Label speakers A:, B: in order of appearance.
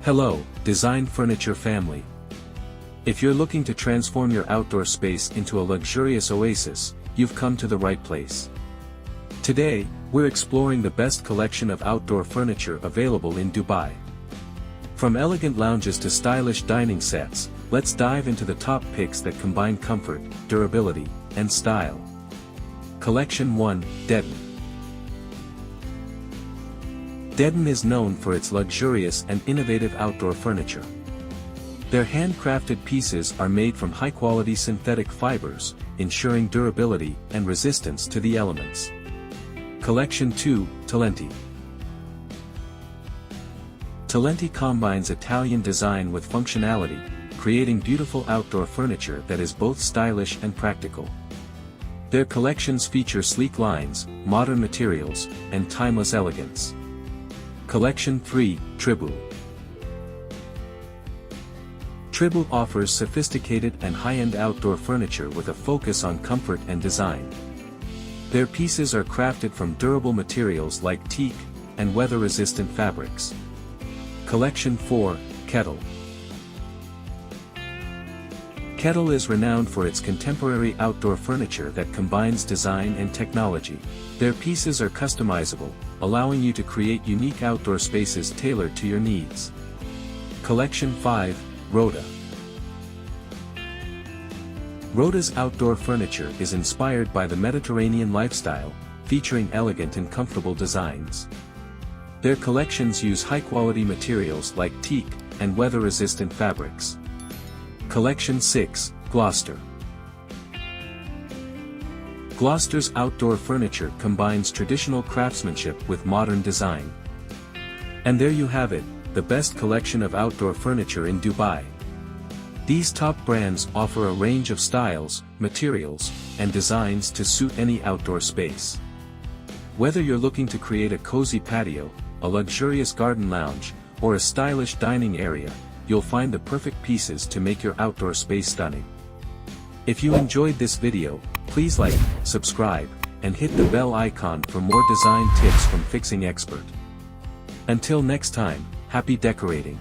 A: Hello, design furniture family. If you're looking to transform your outdoor space into a luxurious oasis, you've come to the right place. Today, we're exploring the best collection of outdoor furniture available in Dubai. From elegant lounges to stylish dining sets, let's dive into the top picks that combine comfort, durability, and style. Collection 1, Dedon. Dedon is known for its luxurious and innovative outdoor furniture. Their handcrafted pieces are made from high-quality synthetic fibers, ensuring durability and resistance to the elements. Collection 2, Talenti. Talenti combines Italian design with functionality, creating beautiful outdoor furniture that is both stylish and practical. Their collections feature sleek lines, modern materials, and timeless elegance. Collection 3, Tribù. Tribù offers sophisticated and high-end outdoor furniture with a focus on comfort and design. Their pieces are crafted from durable materials like teak and weather-resistant fabrics. Collection 4, Kettle. Kettle is renowned for its contemporary outdoor furniture that combines design and technology. Their pieces are customizable, allowing you to create unique outdoor spaces tailored to your needs. Collection 5, Rhoda. Rhoda's outdoor furniture is inspired by the Mediterranean lifestyle, featuring elegant and comfortable designs. Their collections use high-quality materials like teak and weather-resistant fabrics. Collection 6, Gloucester. Gloucester's outdoor furniture combines traditional craftsmanship with modern design. And there you have it, the best collection of outdoor furniture in Dubai. These top brands offer a range of styles, materials, and designs to suit any outdoor space. Whether you're looking to create a cozy patio, a luxurious garden lounge, or a stylish dining area, you'll find the perfect pieces to make your outdoor space stunning. If you enjoyed this video, please like, subscribe, and hit the bell icon for more design tips from Fixing Expert. Until next time, happy decorating.